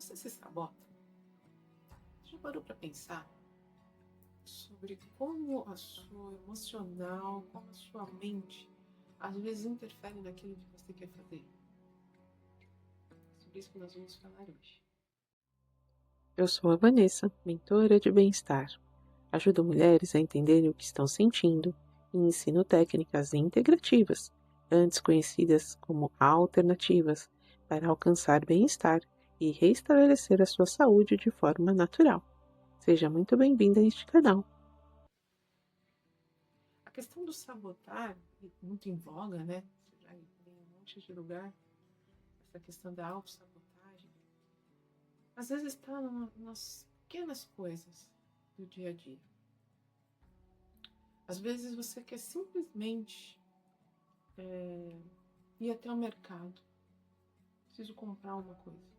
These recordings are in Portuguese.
Você se sabota? Você já parou para pensar sobre como a sua emocional, como a sua mente às vezes interfere naquilo que você quer fazer? É sobre isso que nós vamos falar hoje. Eu sou a Vanessa, mentora de bem-estar. Ajudo mulheres a entenderem o que estão sentindo e ensino técnicas integrativas, antes conhecidas como alternativas, para alcançar bem-estar e restabelecer a sua saúde de forma natural. Seja muito bem-vinda a este canal. A questão do sabotar, muito em voga, né? Você vai ver em um monte de lugar essa questão da autossabotagem. Às vezes está nas pequenas coisas do dia a dia. Às vezes você quer simplesmente ir até o mercado. Preciso comprar uma coisa.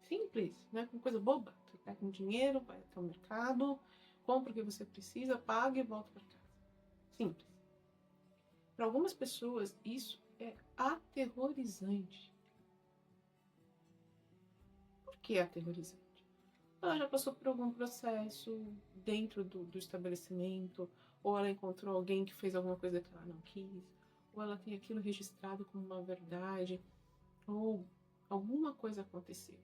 Simples, né? Uma coisa boba. Você pega um dinheiro, vai até o mercado, compra o que você precisa, paga e volta para casa. Simples. Para algumas pessoas, isso é aterrorizante. Por que aterrorizante? Ela já passou por algum processo dentro do estabelecimento, ou ela encontrou alguém que fez alguma coisa que ela não quis, ou ela tem aquilo registrado como uma verdade, ou alguma coisa aconteceu.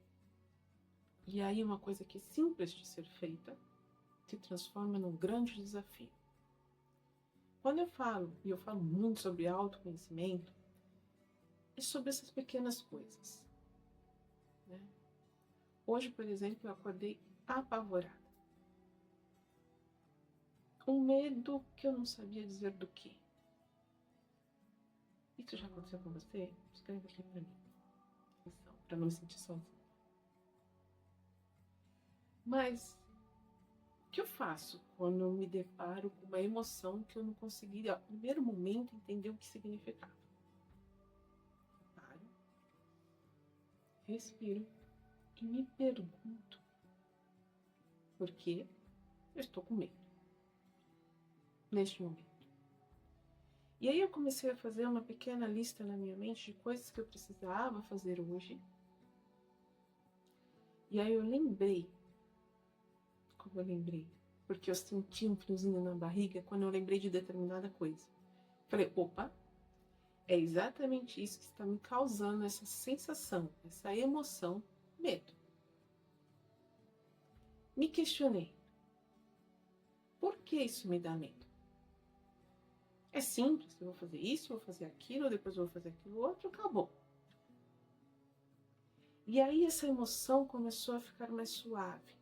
E aí uma coisa que é simples de ser feita se transforma num grande desafio. Quando eu falo, e eu falo muito sobre autoconhecimento, é sobre essas pequenas coisas. Né? Hoje, por exemplo, eu acordei apavorada. Um medo que eu não sabia dizer do que. Isso já aconteceu com você? Escreve aqui pra mim. Para não me sentir sozinha. Mas o que eu faço quando eu me deparo com uma emoção que eu não consegui, no primeiro momento, entender o que significava? Paro, respiro e me pergunto por que eu estou com medo neste momento. E aí eu comecei a fazer uma pequena lista na minha mente de coisas que eu precisava fazer hoje. E aí eu lembrei, como eu lembrei, porque eu senti um friozinho na barriga quando eu lembrei de determinada coisa. Falei, opa, é exatamente isso que está me causando essa sensação, essa emoção, medo. Me questionei, por que isso me dá medo? É simples, eu vou fazer isso, vou fazer aquilo, depois eu vou fazer aquilo outro, acabou. E aí essa emoção começou a ficar mais suave.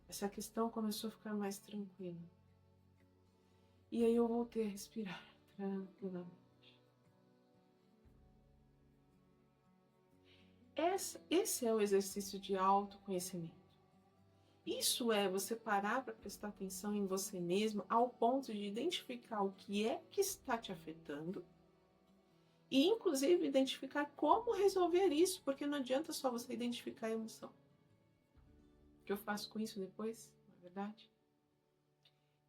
Essa questão começou a ficar mais tranquila. E aí eu voltei a respirar tranquilamente. Esse é o exercício de autoconhecimento. Isso é você parar para prestar atenção em você mesmo ao ponto de identificar o que é que está te afetando e, inclusive, identificar como resolver isso, porque não adianta só você identificar a emoção. O que eu faço com isso depois, não é verdade?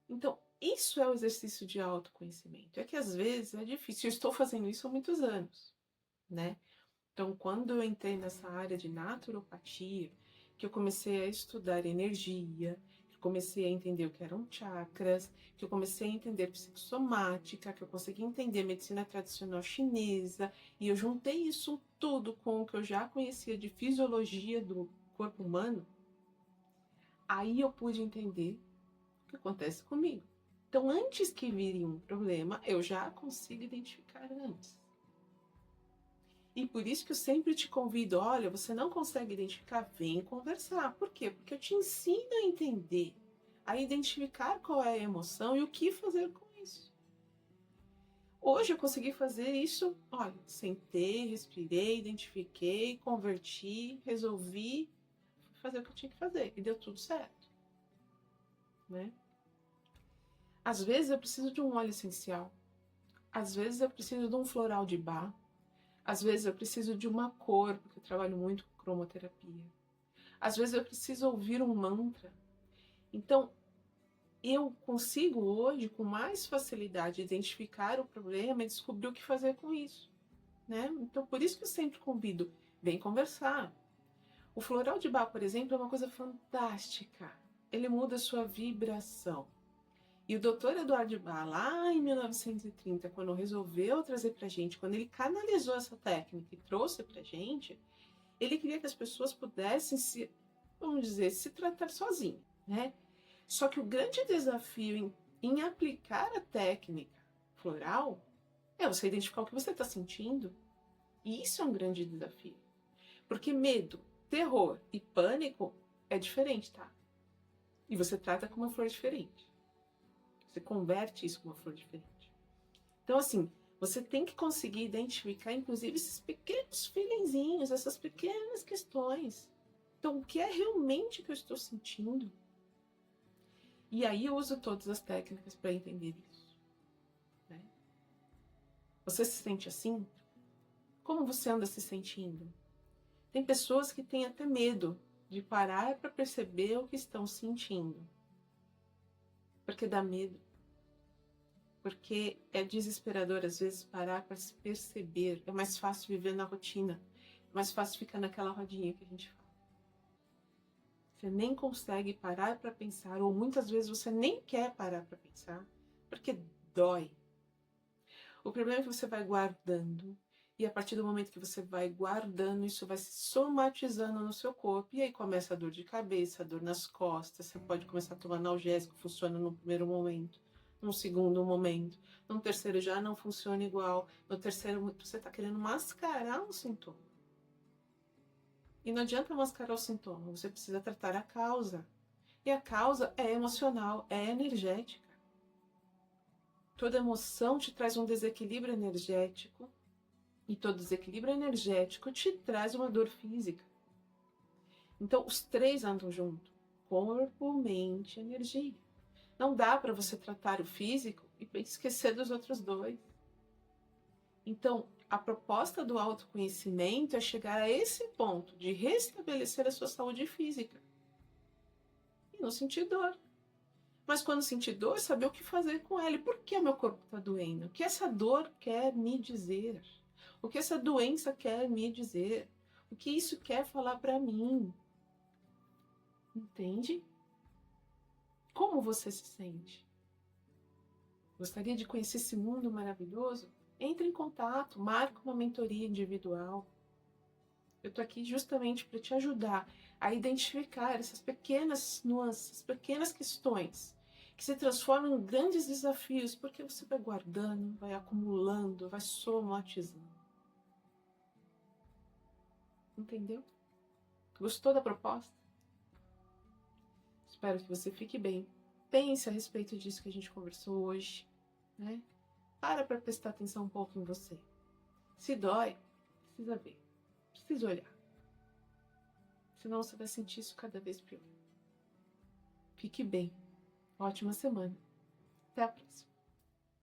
Então, isso é o exercício de autoconhecimento. É que às vezes é difícil. Eu estou fazendo isso há muitos anos, né? Então, quando eu entrei nessa área de naturopatia, que eu comecei a estudar energia, que eu comecei a entender o que eram chakras, que eu comecei a entender psicossomática, que eu consegui entender medicina tradicional chinesa, e eu juntei isso tudo com o que eu já conhecia de fisiologia do corpo humano, aí eu pude entender o que acontece comigo. Então, antes que vire um problema, eu já consigo identificar antes. E por isso que eu sempre te convido, olha, você não consegue identificar, vem conversar. Por quê? Porque eu te ensino a entender, a identificar qual é a emoção e o que fazer com isso. Hoje eu consegui fazer isso, olha, sentei, respirei, identifiquei, converti, resolvi fazer o que eu tinha que fazer e deu tudo certo, né? Às vezes eu preciso de um óleo essencial, às vezes eu preciso de um floral de bar, às vezes eu preciso de uma cor, porque eu trabalho muito com cromoterapia. Às vezes eu preciso ouvir um mantra. Então, eu consigo hoje, com mais facilidade, identificar o problema e descobrir o que fazer com isso. Né? Então, por isso que eu sempre convido, vem conversar. O floral de Bach, por exemplo, é uma coisa fantástica. Ele muda a sua vibração. E o Dr. Eduardo Bach, lá em 1930, quando resolveu trazer pra gente, quando ele canalizou essa técnica e trouxe pra gente, ele queria que as pessoas pudessem vamos dizer, se tratar sozinhas, né? Só que o grande desafio em aplicar a técnica floral é você identificar o que você está sentindo. E isso é um grande desafio. Porque medo, terror e pânico é diferente, tá? E você trata com uma flor diferente. Você converte isso com uma flor diferente. Então, assim, você tem que conseguir identificar, inclusive, esses pequenos feelinzinhos, essas pequenas questões. Então, o que é realmente que eu estou sentindo? E aí eu uso todas as técnicas para entender isso. Né? Você se sente assim? Como você anda se sentindo? Tem pessoas que têm até medo de parar para perceber o que estão sentindo. Porque dá medo. Porque é desesperador, às vezes, parar para se perceber. É mais fácil viver na rotina. É mais fácil ficar naquela rodinha que a gente fala. Você nem consegue parar para pensar, ou muitas vezes você nem quer parar para pensar, porque dói. O problema é que você vai guardando, e a partir do momento que você vai guardando, isso vai se somatizando no seu corpo, e aí começa a dor de cabeça, a dor nas costas, você pode começar a tomar analgésico, funciona no primeiro momento, num segundo momento, num terceiro já não funciona igual, no terceiro você está querendo mascarar um sintoma. E não adianta mascarar o sintoma, você precisa tratar a causa. E a causa é emocional, é energética. Toda emoção te traz um desequilíbrio energético, e todo desequilíbrio energético te traz uma dor física. Então, os três andam junto: corpo, mente, energia. Não dá para você tratar o físico e esquecer dos outros dois. Então, a proposta do autoconhecimento é chegar a esse ponto de restabelecer a sua saúde física e não sentir dor. Mas quando sentir dor, saber o que fazer com ela. E por que meu corpo está doendo? O que essa dor quer me dizer? O que essa doença quer me dizer? O que isso quer falar para mim? Entende? Como você se sente? Gostaria de conhecer esse mundo maravilhoso? Entre em contato, marque uma mentoria individual. Eu estou aqui justamente para te ajudar a identificar essas pequenas nuances, pequenas questões que se transformam em grandes desafios, porque você vai guardando, vai acumulando, vai somatizando. Entendeu? Gostou da proposta? Espero que você fique bem. Pense a respeito disso que a gente conversou hoje, né? Para prestar atenção um pouco em você. Se dói, precisa ver, precisa olhar. Senão você vai sentir isso cada vez pior. Fique bem. Ótima semana. Até a próxima.